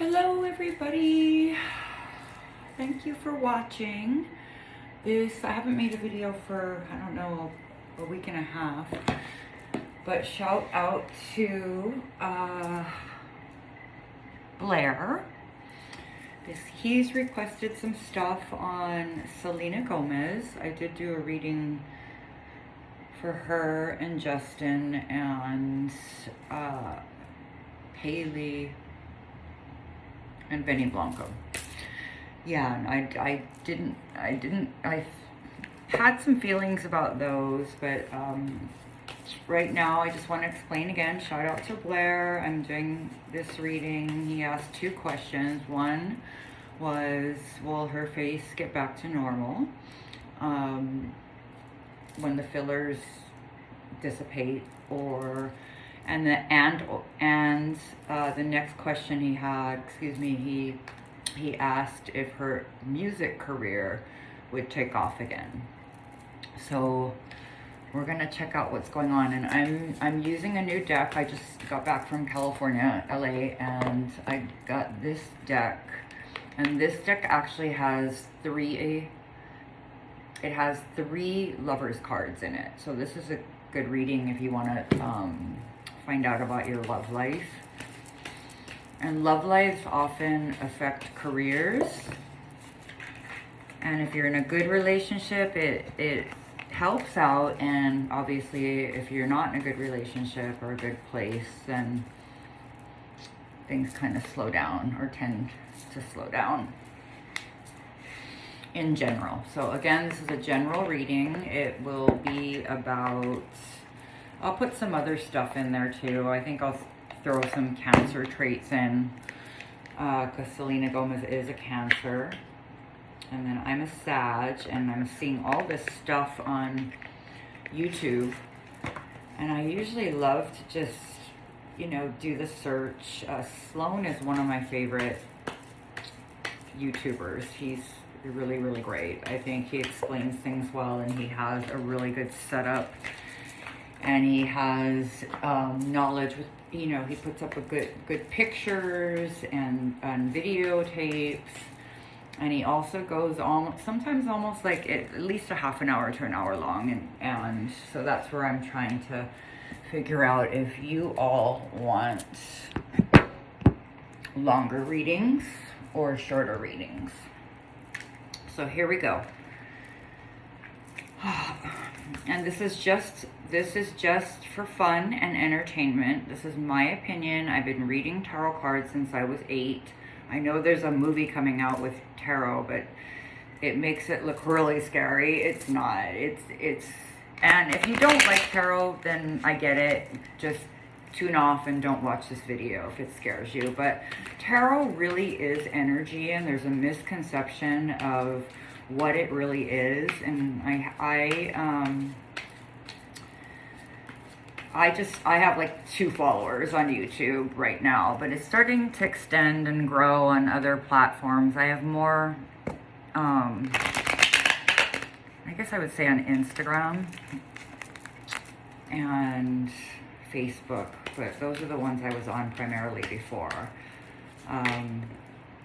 Hello everybody, thank you for watching this. I haven't made a video for, I don't know, a week and a half, but shout out to Blair. He's requested some stuff on Selena Gomez. I did do a reading for her and Justin and Haley and Benny Blanco. Yeah, and I had some feelings about those, but right now I just want to explain again. Shout out to Blair. I'm doing this reading. He asked two questions. One was, will her face get back to normal when the fillers dissipate, or and the next question he had, he asked if her music career would take off again. So we're gonna check out what's going on, and I'm using a new deck. I just got back from California, LA, and I got this deck, and this deck actually has three lovers cards in it. So this is a good reading if you want to find out about your love life. And love lives often affect careers, and if you're in a good relationship, it helps out, and obviously if you're not in a good relationship or a good place, then things kind of slow down or tend to slow down in general. So again, this is a general reading. It will be about, I'll put some other stuff in there too. I think I'll throw some Cancer traits in, because Selena Gomez is a Cancer. And then I'm a Sag, and I'm seeing all this stuff on YouTube. And I usually love to just, do the search. Sloan is one of my favorite YouTubers. He's really, really great. I think he explains things well, and he has a really good setup. And he has knowledge with, he puts up a good pictures and videotapes. And he also goes sometimes almost like at least a half an hour to an hour long. And so that's where I'm trying to figure out if you all want longer readings or shorter readings. So here we go. And this is just for fun and entertainment. This is my opinion. I've been reading tarot cards since I was 8. I know there's a movie coming out with tarot, but it makes it look really scary. It's not. And if you don't like tarot, then I get it. Just tune off and don't watch this video if it scares you. But tarot really is energy, and there's a misconception of what it really is. And I have like 2 followers on YouTube right now, but it's starting to extend and grow on other platforms. I have more, I guess I would say on Instagram and Facebook, but those are the ones I was on primarily before.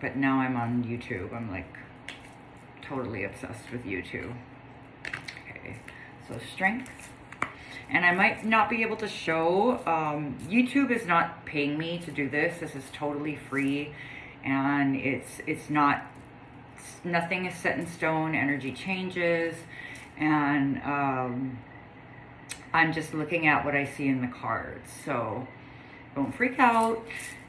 But now I'm on YouTube. I'm like totally obsessed with YouTube. Okay, so strength. And I might not be able to show, YouTube is not paying me to do this. This is totally free, and nothing is set in stone. Energy changes, and I'm just looking at what I see in the cards. So don't freak out.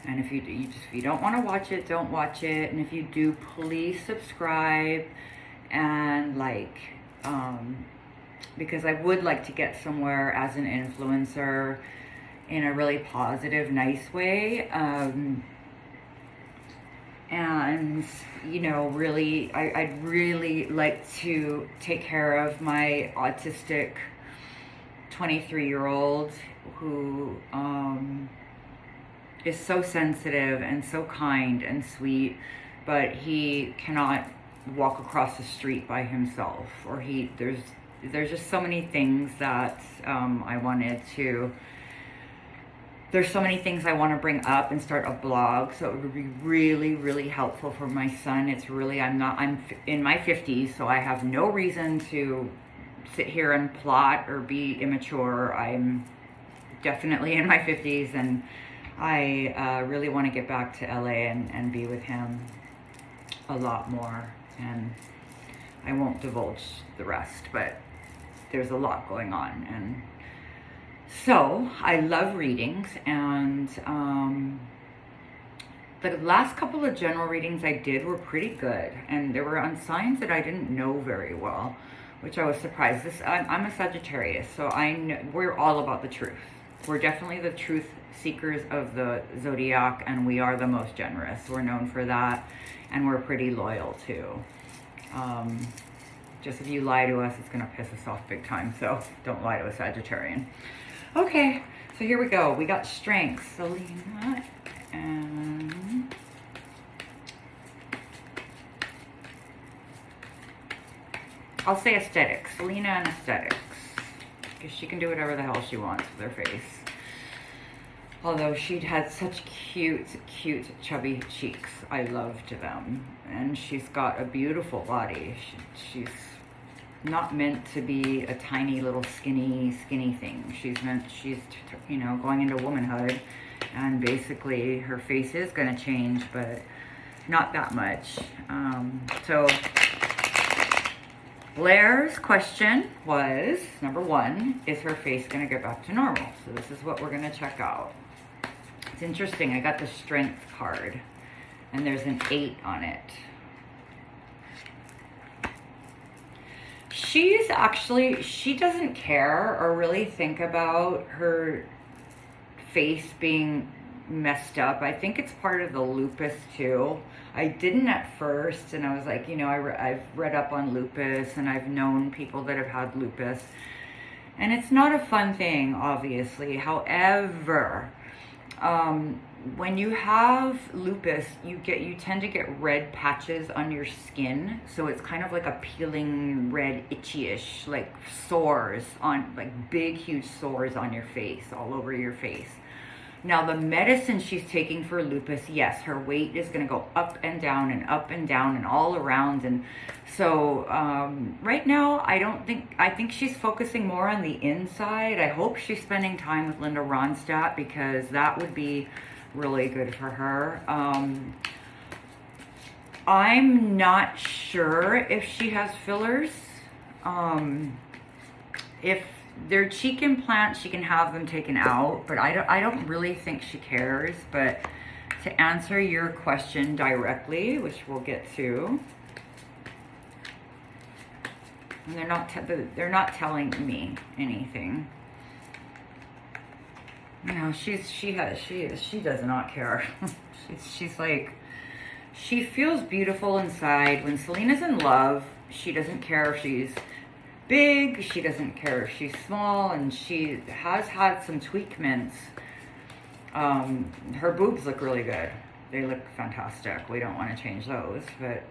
And if you don't want to watch it, don't watch it. And if you do, please subscribe and like, because I would like to get somewhere as an influencer in a really positive, nice way. And, really, I'd really like to take care of my autistic 23-year-old who is so sensitive and so kind and sweet, but he cannot walk across the street by himself, or there's just so many things that I wanted to there's so many things I want to bring up and start a blog, so it would be really, really helpful for my son. It's really, I'm in my 50s, so I have no reason to sit here and plot or be immature. I'm definitely in my 50s, and I really want to get back to LA and be with him a lot more. And I won't divulge the rest, but there's a lot going on. And so I love readings, and the last couple of general readings I did were pretty good, and they were on signs that I didn't know very well, which I was surprised. I'm a Sagittarius, so we're all about the truth. We're definitely the truth seekers of the zodiac, and we are the most generous. We're known for that, and we're pretty loyal too. Just if you lie to us, it's gonna piss us off big time, so don't lie to a Sagittarian. Okay, so here we go. We got strengths, Selena, and I'll say aesthetics. Selena and aesthetics, because she can do whatever the hell she wants with her face. Although she'd had such cute, chubby cheeks. I loved them. And she's got a beautiful body. She's not meant to be a tiny little skinny thing. She's going into womanhood, and basically her face is going to change, but not that much. So Blair's question was, number one, is her face going to get back to normal? So this is what we're going to check out. It's interesting. I got the strength card, and there's an 8 on it. She doesn't care or really think about her face being messed up. I think it's part of the lupus too. I didn't at first, and I was like, I've read up on lupus, and I've known people that have had lupus, and it's not a fun thing, obviously. However, when you have lupus, you tend to get red patches on your skin, so it's kind of like a peeling red itchy-ish, like sores on, like big huge sores on your face, all over your face. Now the medicine she's taking for lupus, yes, her weight is going to go up and down and all around, and so right now I think she's focusing more on the inside. I hope she's spending time with Linda Ronstadt, because that would be really good for her. I'm not sure if she has fillers. If they're cheek implants, she can have them taken out, but I don't really think she cares. But to answer your question directly, which we'll get to, and they're not telling me anything. She does not care. she's like, she feels beautiful inside. When Selena's in love, she doesn't care if she's big, she doesn't care if she's small, and she has had some tweakments. Her boobs look really good. They look fantastic. We don't want to change those, but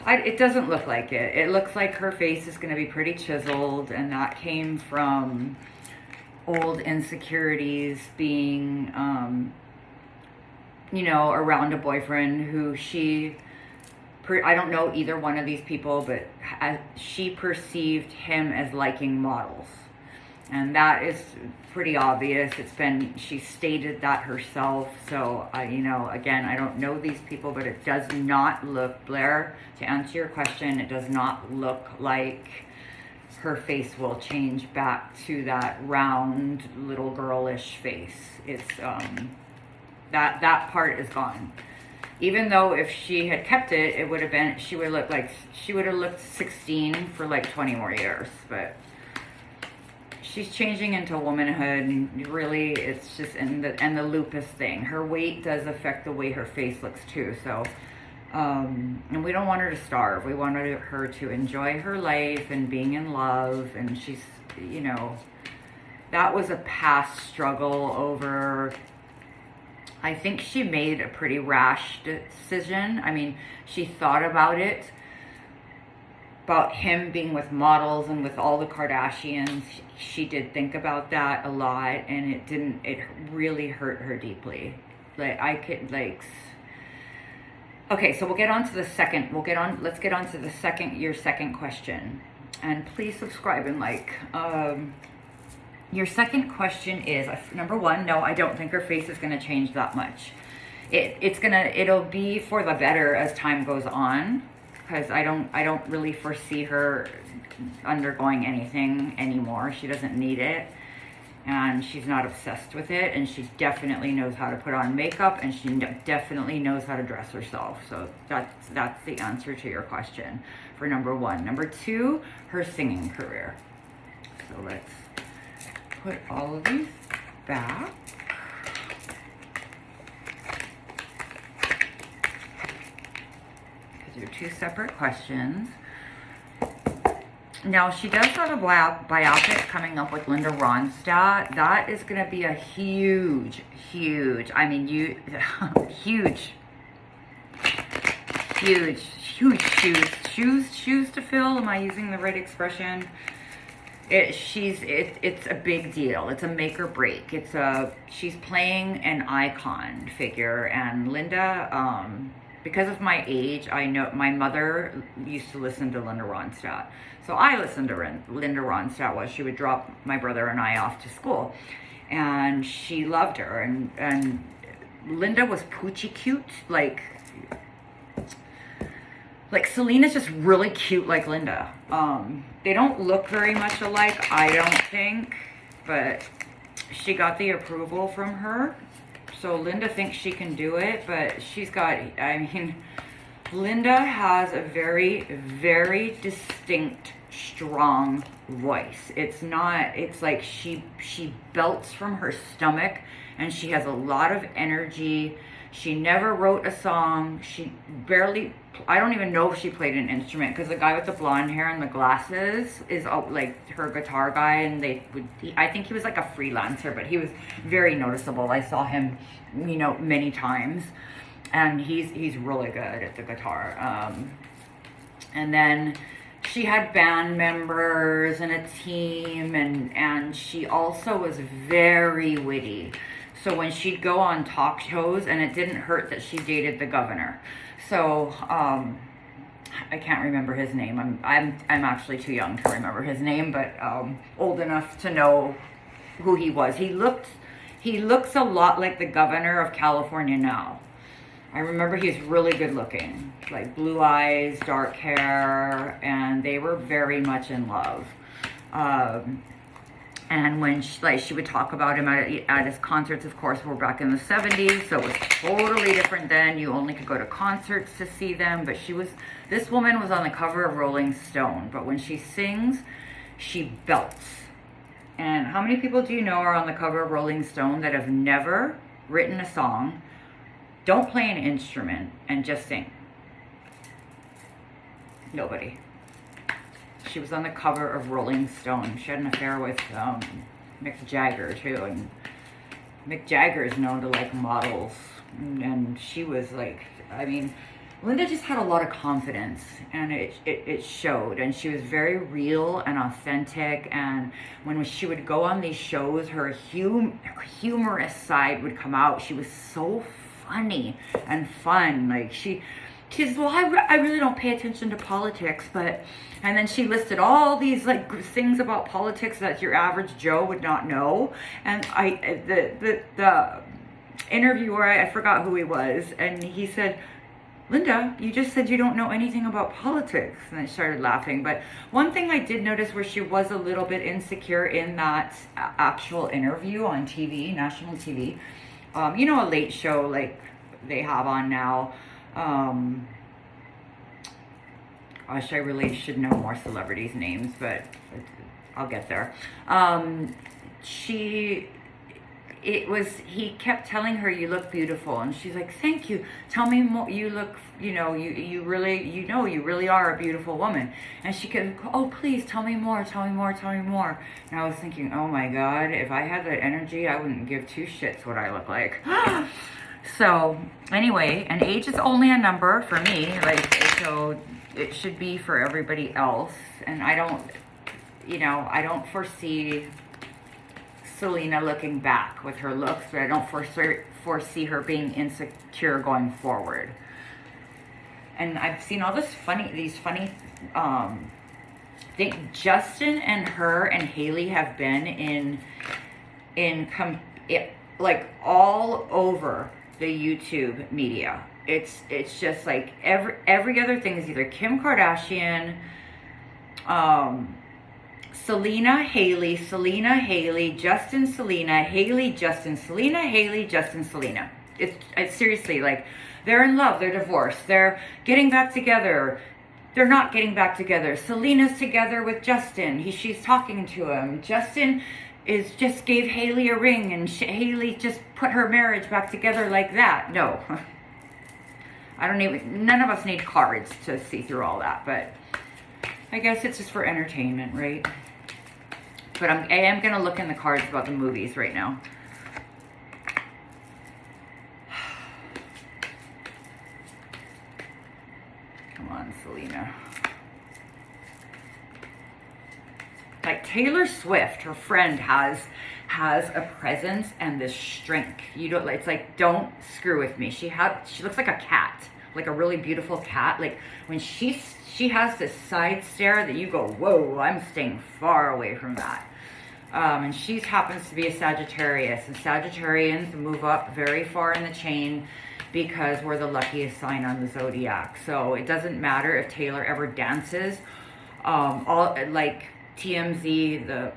it doesn't look like it. It looks like her face is going to be pretty chiseled, and that came from old insecurities, being, around a boyfriend who I don't know either one of these people, but she perceived him as liking models. And that is pretty obvious. She stated that herself. So, again, I don't know these people, but it does not look, Blair, to answer your question, it does not look like her face will change back to that round little girlish face. It's, that part is gone. Even though if she had kept it, she would have looked 16 for like 20 more years, but she's changing into womanhood, and really it's just, and the lupus thing. Her weight does affect the way her face looks too, so, and we don't want her to starve. We want her to enjoy her life and being in love, and she's, that was a past struggle over, I think she made a pretty rash decision. I mean, she thought about it about him being with models and with all the Kardashians. She did think about that a lot, and it really hurt her deeply. Like, I could, like, okay, so let's get on to your second question. And please subscribe and like. Your second question is, number one, no, I don't think her face is going to change that much. It'll be for the better as time goes on, because I don't really foresee her undergoing anything anymore. She doesn't need it, and she's not obsessed with it, and she definitely knows how to put on makeup, and she definitely knows how to dress herself. So that's the answer to your question for number one. Number two, her singing career. So let's put all of these back. Because they're two separate questions. Now, she does have a biopic coming up with Linda Ronstadt. That is going to be a huge, I mean, huge shoes to fill. Am I using the right expression? It's a big deal. It's a make or break. She's playing an icon figure, and Linda, because of my age, I know my mother used to listen to Linda Ronstadt. So I listened to Linda Ronstadt while she would drop my brother and I off to school, and she loved her, and Linda was poochie cute, like Selena's just really cute like Linda. They don't look very much alike, I don't think, but she got the approval from her. So Linda thinks she can do it, but Linda has a very, very distinct, strong voice. It's like she belts from her stomach, and she has a lot of energy. She never wrote a song. I don't even know if she played an instrument, because the guy with the blonde hair and the glasses is like her guitar guy, and I think he was like a freelancer, but he was very noticeable. I saw him, many times, and he's really good at the guitar. And then she had band members and a team, and she also was very witty. So when she'd go on talk shows, and it didn't hurt that she dated the governor. So I can't remember his name. I'm actually too young to remember his name, but old enough to know who he was. He looks a lot like the governor of California now. I remember he's really good looking, like blue eyes, dark hair, and they were very much in love. And when she would talk about him at his concerts, of course, we're back in the 70s, so it was totally different then. You only could go to concerts to see them, but this woman was on the cover of Rolling Stone, but when she sings, she belts. And how many people do you know are on the cover of Rolling Stone that have never written a song, don't play an instrument, and just sing? Nobody. She was on the cover of Rolling Stone. She had an affair with Mick Jagger, too. And Mick Jagger is known to like models. And she was like, Linda just had a lot of confidence, and it showed. And she was very real and authentic. And when she would go on these shows, her humorous side would come out. She was so funny and fun. Like she says, well, I really don't pay attention to politics, and then she listed all these like things about politics that your average Joe would not know. And the interviewer, I forgot who he was, and he said, Linda, you just said you don't know anything about politics. And I started laughing. But one thing I did notice where she was a little bit insecure in that actual interview on TV, national TV, a late show like they have on now. Gosh, I really should know more celebrities' names, but I'll get there. He kept telling her, you look beautiful. And she's like, thank you. Tell me more. You look, you really are a beautiful woman. And she goes, oh, please tell me more, tell me more, tell me more. And I was thinking, oh my God, if I had that energy, I wouldn't give two shits what I look like. So anyway, and age is only a number for me, like, so it should be for everybody else. And I don't, you know, I don't foresee Selena looking back with her looks, but I don't foresee her being insecure going forward. And I've seen all these funny think Justin and her and Haley have been like all over the YouTube media. It's just like every other thing is either Kim Kardashian, Selena, Haley, Justin, Selena, Haley, Justin, Selena, Haley, Justin, Selena. It's seriously like they're in love, they're divorced, they're getting back together, they're not getting back together. Selena's together with Justin. She's talking to him. Justin just gave Haley a ring, and Haley just put her marriage back together like that. No, none of us need cards to see through all that, but I guess it's just for entertainment, right? But I am going to look in the cards about the movies right now. Come on, Selena. Like Taylor Swift, her friend has a presence and this strength. You don't, it's like, don't screw with me. She looks like a cat, like a really beautiful cat. Like when she has this side stare that you go, whoa, I'm staying far away from that. And she happens to be a Sagittarius, and Sagittarians move up very far in the chain because we're the luckiest sign on the zodiac. So it doesn't matter if Taylor ever dances. All like TMZ, the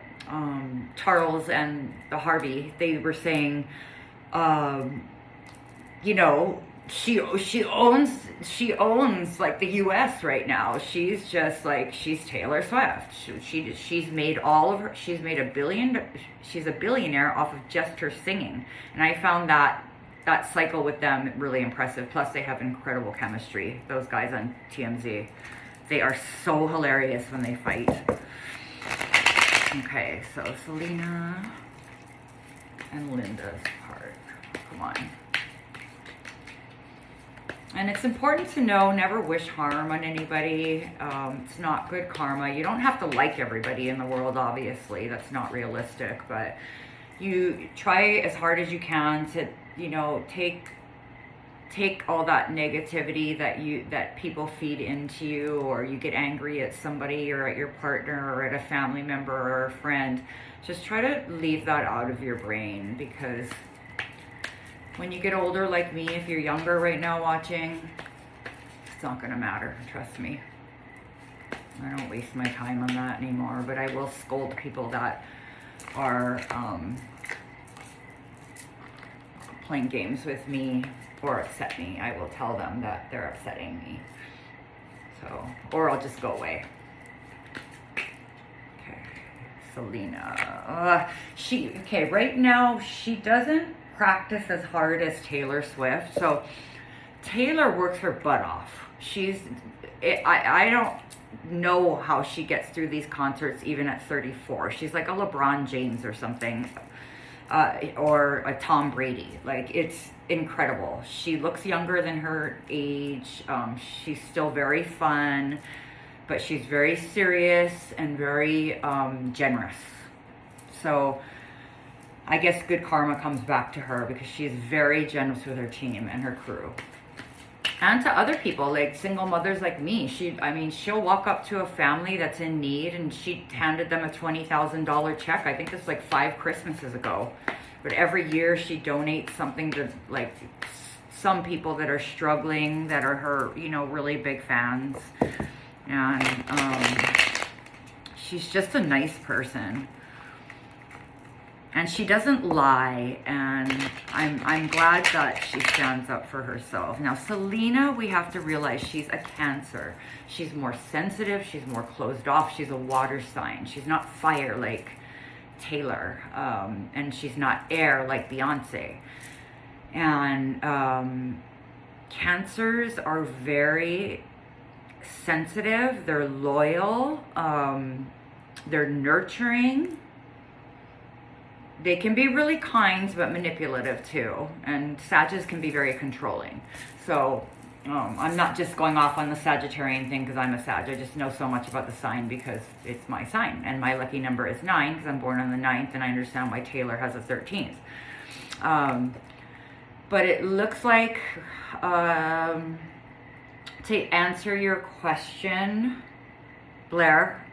Charles and the Harvey, they were saying, you know, she owns like the U.S. right now. She's just like, she's Taylor Swift. She's made she's a billionaire off of just her singing. And I found that cycle with them really impressive. Plus they have incredible chemistry. Those guys on TMZ, they are so hilarious when they fight. Okay, so Selena and Linda's part. Come on. And it's important to know, never wish harm on anybody. It's not good karma. You don't have to like everybody in the world, obviously. That's not realistic. But you try as hard as you can to, you know, take all that negativity that people feed into you, or you get angry at somebody or at your partner or at a family member or a friend. Just try to leave that out of your brain, because when you get older like me, if you're younger right now watching, it's not going to matter, trust me. I don't waste my time on that anymore, but I will scold people that are playing games with me or upset me. I will tell them that they're upsetting me. So, or I'll just go away. Okay, Selena. Right now, she doesn't practice as hard as Taylor Swift. So Taylor works her butt off. I don't know how she gets through these concerts even at 34. She's like a LeBron James or something, or a Tom Brady. Like, it's incredible. She looks younger than her age. She's still very fun, but she's very serious and very generous. So I guess good karma comes back to her because she's very generous with her team and her crew. And to other people, like single mothers like me. She'll walk up to a family that's in need, and she handed them a $20,000 check. I think this was like 5 Christmases ago. But every year she donates something to like some people that are struggling, that are her, you know, really big fans. And she's just a nice person. And she doesn't lie, and I'm glad that she stands up for herself. Now, Selena, we have to realize she's a Cancer. She's more sensitive, she's more closed off, she's a water sign. She's not fire like Taylor, and she's not air like Beyonce. And Cancers are very sensitive, they're loyal, they're nurturing. they can be really kind but manipulative too, and Sagittarius can be very controlling. So I'm not just going off on the Sagittarian thing because I'm a Sag. I just know so much about the sign because it's my sign, and my lucky number is 9 because I'm born on the 9th, and I understand why Taylor has a 13th. But it looks like, to answer your question, Blair,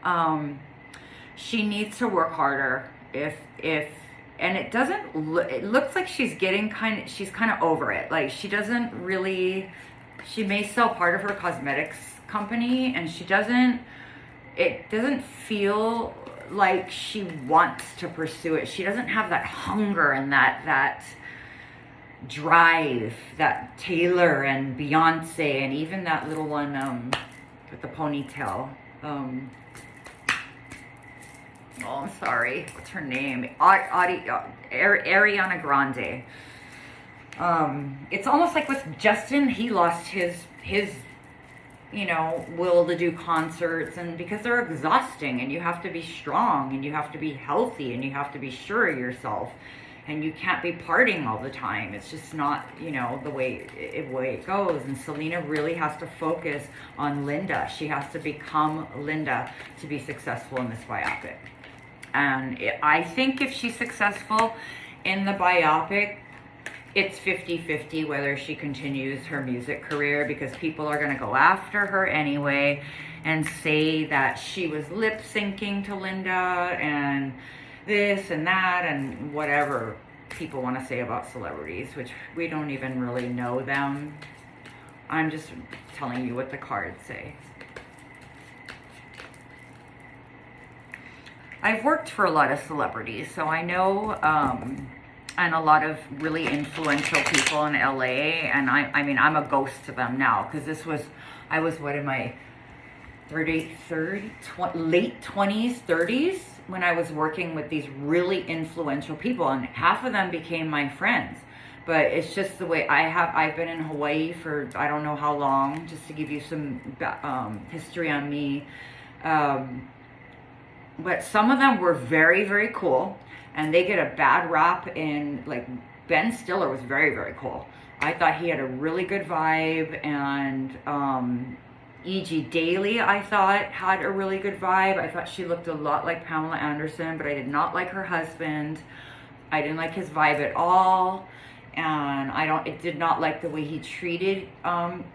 she needs to work harder. And it doesn't it looks like she's getting she's kind of over it. Like she doesn't really, she may sell part of her cosmetics company, and it doesn't feel like she wants to pursue it. She doesn't have that hunger and that drive that Taylor and Beyonce and even that little one with the ponytail. Oh, I'm sorry. What's her name? Ariana Grande. It's almost like with Justin, he lost his will to do concerts, and because they're exhausting, and you have to be strong, and you have to be healthy, and you have to be sure of yourself, and you can't be partying all the time. It's just not, the way it goes. And Selena really has to focus on Linda. She has to become Linda to be successful in this biopic. And I think if she's successful in the biopic, it's 50-50 whether she continues her music career, because people are going to go after her anyway and say that she was lip syncing to Linda and this and that and whatever people want to say about celebrities, which we don't even really know them. I'm just telling you what the cards say. I've worked for a lot of celebrities, so I know, and a lot of really influential people in LA, and I mean, I'm a ghost to them now, because I was what, in my late 20s, 30s, when I was working with these really influential people, and half of them became my friends. But it's just the way I've been in Hawaii for I don't know how long, just to give you some history on me. But some of them were very, very cool, and they get a bad rap. In like Ben Stiller was very, very cool. I thought he had a really good vibe, and E.G. Daily, I thought, had a really good vibe. I thought she looked a lot like Pamela Anderson, but I did not like her husband. I didn't like his vibe at all, and I did not like the way he treated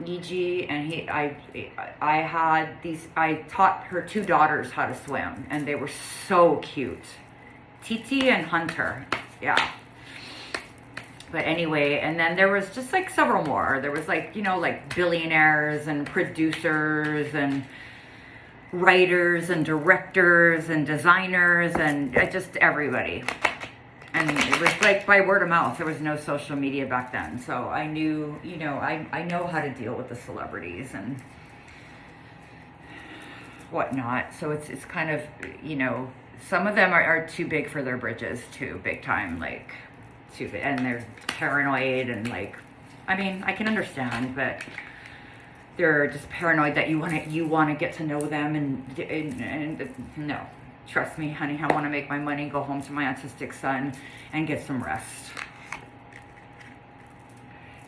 E.G. And I taught her 2 daughters how to swim, and they were so cute, Titi and Hunter, yeah. But anyway, and then there was just like several more. There was like, like billionaires and producers and writers and directors and designers and just everybody. And it was like by word of mouth. There was no social media back then. So I knew, I know how to deal with the celebrities and whatnot. So it's kind of, some of them are too big for their britches too, big time, like, and they're paranoid, and like, I mean, I can understand, but they're just paranoid that you want to get to know them, and no, trust me, honey, I want to make my money, go home to my autistic son, and get some rest.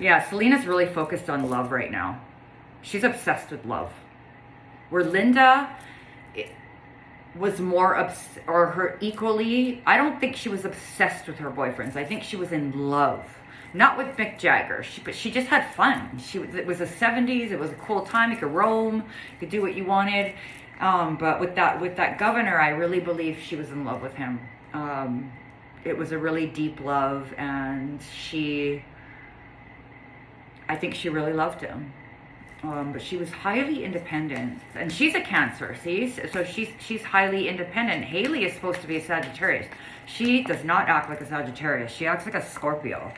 Yeah, Selena's really focused on love right now. She's obsessed with love. Where Linda was more or her equally, I don't think she was obsessed with her boyfriends. I think she was in love, not with Mick Jagger, but she just had fun. It was the 70s. It was a cool time. You could roam, you could do what you wanted. But with that governor, I really believe she was in love with him. It was a really deep love, and I think she really loved him. But she was highly independent, and she's a Cancer, see? So she's highly independent. Haley is supposed to be a Sagittarius. She does not act like a Sagittarius. She acts like a Scorpio.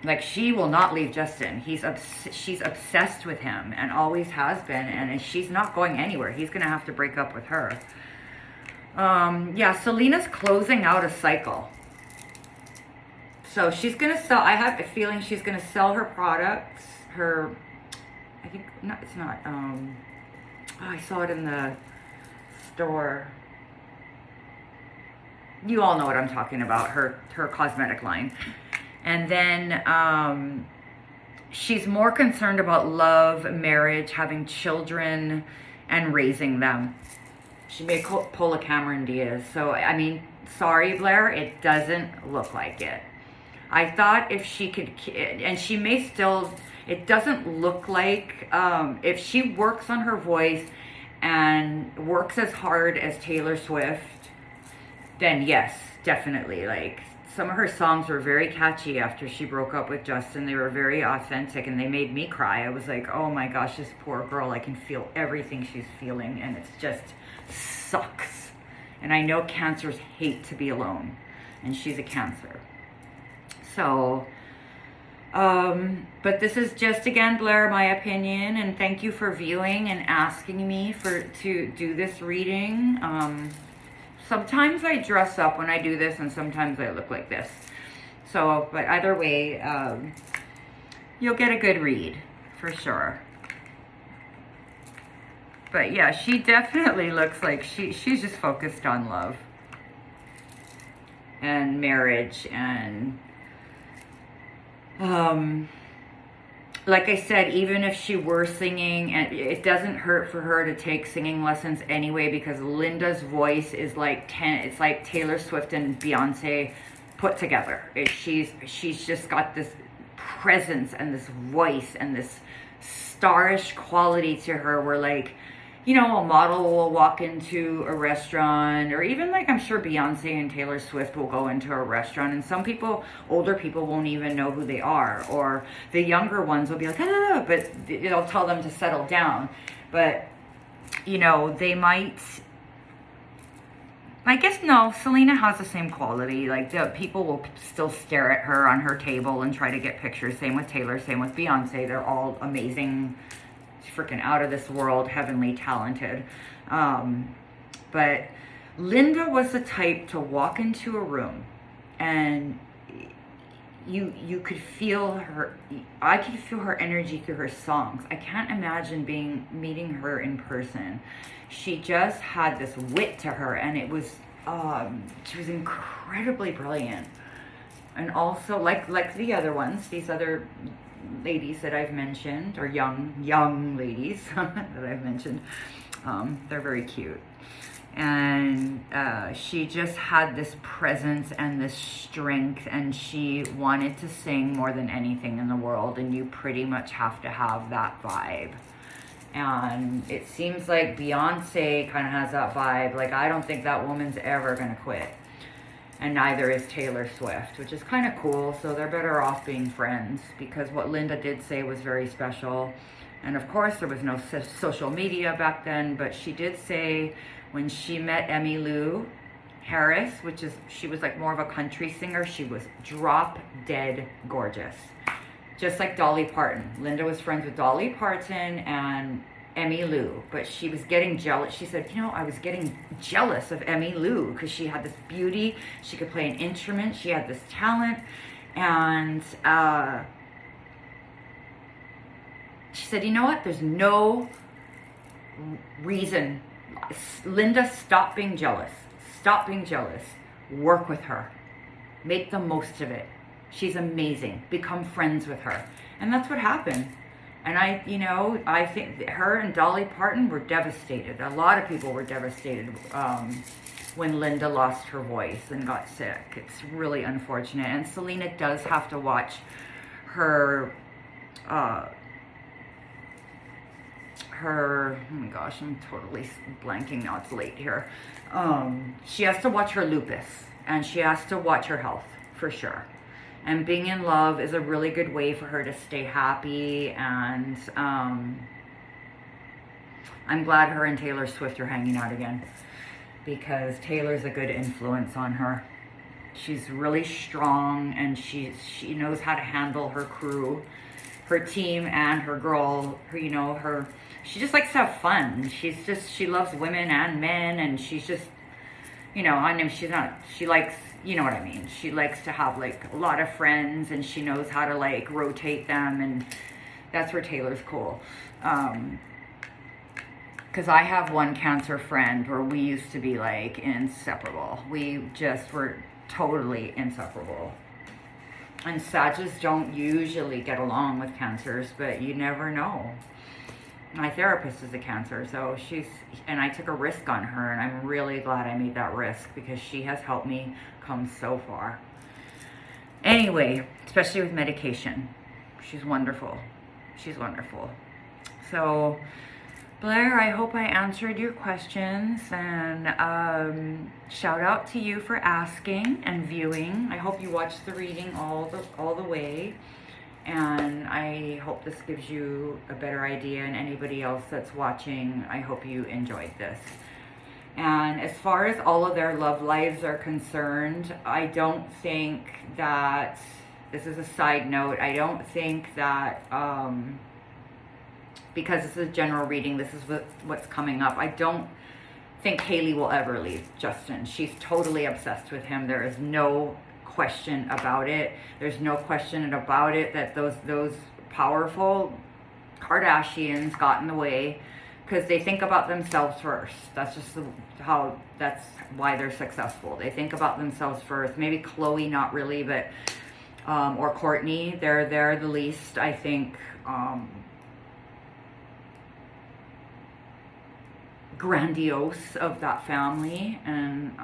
Like, she will not leave Justin. She's obsessed with him and always has been, and she's not going anywhere. He's going to have to break up with her. Yeah, Selena's closing out a cycle. So she's going to sell, I have a feeling she's going to sell her products. I think, no, it's not, I saw it in the store. you all know what I'm talking about, her cosmetic line. And then she's more concerned about love, marriage, having children, and raising them. She may pull a Cameron Diaz. So, I mean, sorry, Blair, it doesn't look like it. I thought if she could, and she may still, it doesn't look like, if she works on her voice and works as hard as Taylor Swift, then yes, definitely. Like, some of her songs were very catchy after she broke up with Justin. They were very authentic and they made me cry. I was like, oh my gosh, this poor girl, I can feel everything she's feeling, and it's just sucks. And I know cancers hate to be alone, and she's a Cancer. So, but this is just, again, Blair, my opinion, and thank you for viewing and asking me to do this reading. Sometimes I dress up when I do this, and sometimes I look like this. So, but either way, you'll get a good read, for sure. But yeah, she definitely looks like she's just focused on love and marriage, and like I said, even if she were singing, and it doesn't hurt for her to take singing lessons anyway, because Linda's voice is like it's like Taylor Swift and Beyonce put together. She's just got this presence and this voice and this starish quality to her, where, like, you know, a model will walk into a restaurant, or even, like, I'm sure Beyonce and Taylor Swift will go into a restaurant, and some people, older people, won't even know who they are, or the younger ones will be like, ah, but it'll tell them to settle down. But, you know, they might, I guess, no, Selena has the same quality. Like, the people will still stare at her on her table and try to get pictures. Same with Taylor, same with Beyonce. They're all amazing, freaking out of this world, heavenly talented. But Linda was the type to walk into a room and you could feel her, I could feel her energy through her songs. I can't imagine meeting her in person. She just had this wit to her, and it was, she was incredibly brilliant. And also, like the other ones, these other ladies that I've mentioned, or young ladies that I've mentioned, they're very cute. And she just had this presence and this strength, and she wanted to sing more than anything in the world, and you pretty much have to have that vibe. And it seems like Beyonce kind of has that vibe. Like, I don't think that woman's ever gonna quit. And neither is Taylor Swift, which is kind of cool. So they're better off being friends, because what Linda did say was very special. And of course, there was no social media back then, but she did say when she met Emmylou Harris, she was like more of a country singer, she was drop dead gorgeous. Just like Dolly Parton. Linda was friends with Dolly Parton and Emmylou, but she was getting jealous. She said, you know, I was getting jealous of Emmylou because she had this beauty, she could play an instrument, she had this talent, and she said, you know what, there's no reason. Linda, stop being jealous. Stop being jealous. Work with her. Make the most of it. She's amazing. Become friends with her. And that's what happened. And I think her and Dolly Parton were devastated. A lot of people were devastated when Linda lost her voice and got sick. It's really unfortunate. And Selena does have to watch her, oh my gosh, I'm totally blanking now, it's late here. She has to watch her lupus, and she has to watch her health, for sure. And being in love is a really good way for her to stay happy, and I'm glad her and Taylor Swift are hanging out again, because Taylor's a good influence on her. She's really strong, and she knows how to handle her crew, her team, and her girl, she just likes to have fun. She loves women and men, and she's just, she likes, you know what I mean. She likes to have, like, a lot of friends, and she knows how to, like, rotate them, and that's where Taylor's cool. because I have one cancer friend where we used to be like inseparable. We just were totally inseparable. And Sages don't usually get along with cancers, but you never know. My therapist is a cancer, so and I took a risk on her, and I'm really glad I made that risk because she has helped me come so far. Anyway, especially with medication. She's wonderful. She's wonderful. So, Blair, I hope I answered your questions, and shout out to you for asking and viewing. I hope you watched the reading all the way, and I hope this gives you a better idea, and anybody else that's watching, I hope you enjoyed this. And as far as all of their love lives are concerned, I don't think that, this is a side note, I don't think that, because this is a general reading, this is what's coming up, I don't think Haley will ever leave Justin. She's totally obsessed with him. There is no question about it. There's no question about it that those powerful Kardashians got in the way, because they think about themselves first. That's just that's why they're successful. They think about themselves first. Maybe Chloe, not really, but or Courtney, they're the least, I think, grandiose of that family. And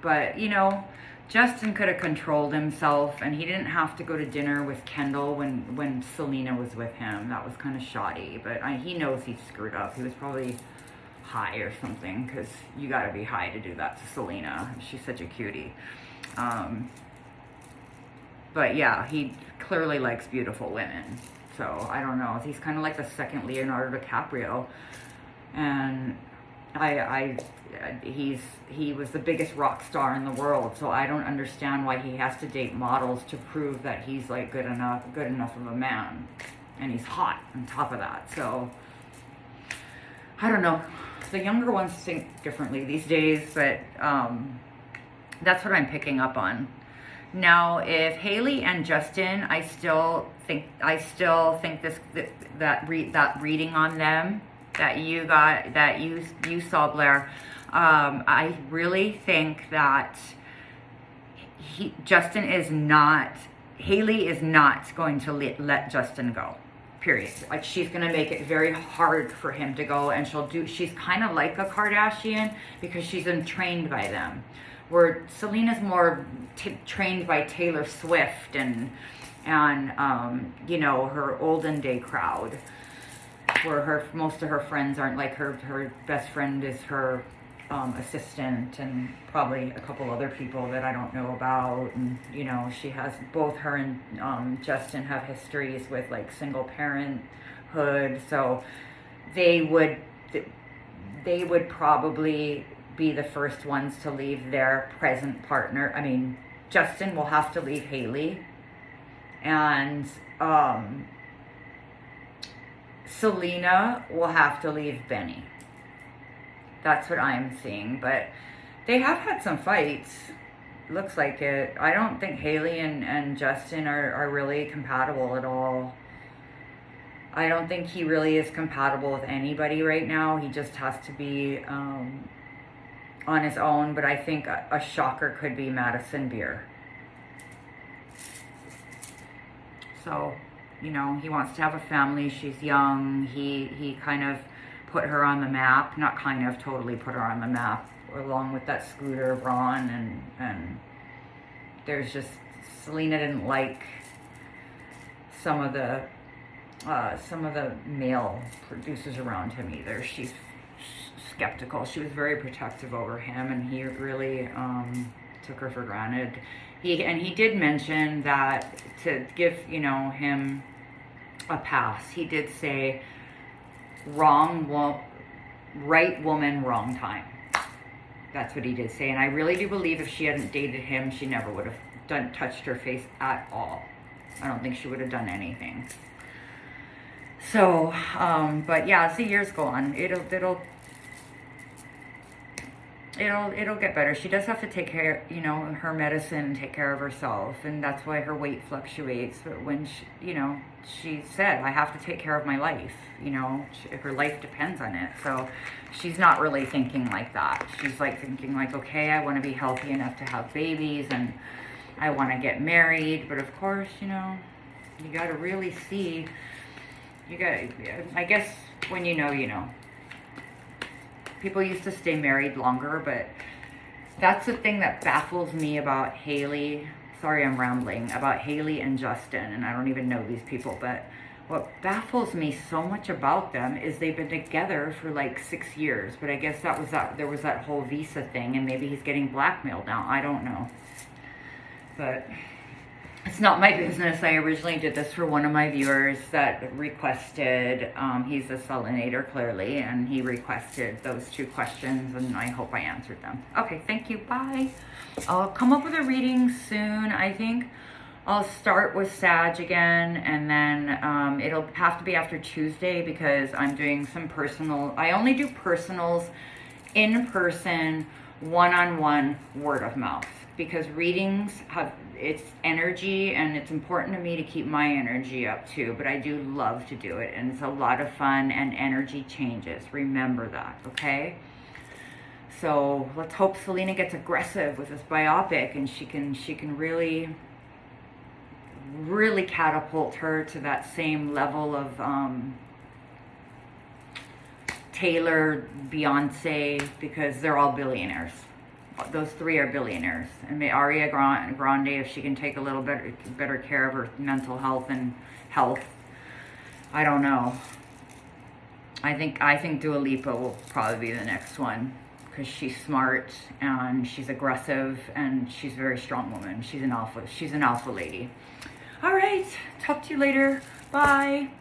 but you know, Justin could have controlled himself, and he didn't have to go to dinner with Kendall when Selena was with him. That was kind of shoddy, but he knows he screwed up. He was probably high or something, because you got to be high to do that to Selena. She's such a cutie. But yeah, he clearly likes beautiful women. So I don't know. He's kind of like the second Leonardo DiCaprio, and he was the biggest rock star in the world, so I don't understand why he has to date models to prove that he's like good enough of a man, and he's hot on top of that. So I don't know, the younger ones think differently these days, but that's what I'm picking up on. Now, if Haley and Justin, I still think that reading on them that you saw, Blair, I really think that Haley is not going to let Justin go, period. Like, she's going to make it very hard for him to go, and she's kind of like a Kardashian because she's entrained by them, where Selena's more trained by Taylor Swift and you know, her olden day crowd, where most of her friends aren't like her. Her best friend is her assistant, and probably a couple other people that I don't know about. And you know, she has, both her and Justin have histories with like single parenthood, so they would probably be the first ones to leave their present partner. I mean, Justin will have to leave Haley, and Selena will have to leave Benny. That's what I'm seeing, but they have had some fights. Looks like it. I don't think Haley and Justin are really compatible at all. I don't think he really is compatible with anybody right now. He just has to be on his own, but I think a shocker could be Maddison Beer. So, you know, he wants to have a family. She's young. He kind of put her on the map. Not kind of, totally put her on the map, along with that Scooter Braun, and there's just, Selena didn't like some of the male producers around him either. She's skeptical. She was very protective over him, and he really took her for granted. He did mention that, to give, you know, him a pass, he did say, right woman, wrong time. That's what he did say, and I really do believe if she hadn't dated him, she never would have touched her face at all. I don't think she would have done anything. So, but yeah, as the years go on, it'll get better. She does have to take care, you know, her medicine, take care of herself, and that's why her weight fluctuates. But when she, you know, she said, I have to take care of my life, you know, her life depends on it. So she's not really thinking like that. She's like thinking like, okay, I want to be healthy enough to have babies, and I want to get married. But of course, you know, you got to really see, I guess when you know, you know. People used to stay married longer, but that's the thing that baffles me about Haley. Sorry, I'm rambling about Haley and Justin, and I don't even know these people, but what baffles me so much about them is they've been together for like 6 years, but I guess there was that whole visa thing, and maybe he's getting blackmailed now. I don't know. But it's not my business. I originally did this for one of my viewers that requested, he's a Selenator clearly, and he requested those 2 questions, and I hope I answered them. Okay, thank you, bye. I'll come up with a reading soon. I think I'll start with Sag again, and then it'll have to be after Tuesday because I'm doing some personal, I only do personals in person, one-on-one, word of mouth, because readings have its energy, and it's important to me to keep my energy up too, but I do love to do it, and it's a lot of fun, and energy changes. Remember that, okay? So let's hope Selena gets aggressive with this biopic, and she can really catapult her to that same level of Taylor, Beyonce, because they're all billionaires. Those 3 are billionaires. And Ariana Grande, if she can take a little better care of her mental health and health, I don't know. I think Dua Lipa will probably be the next one, because she's smart and she's aggressive and she's a very strong woman. She's an alpha lady. All right, talk to you later. Bye.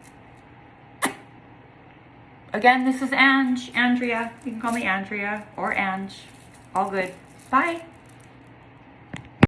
Again, this is Andrea. You can call me Andrea or Ange. All good. Bye.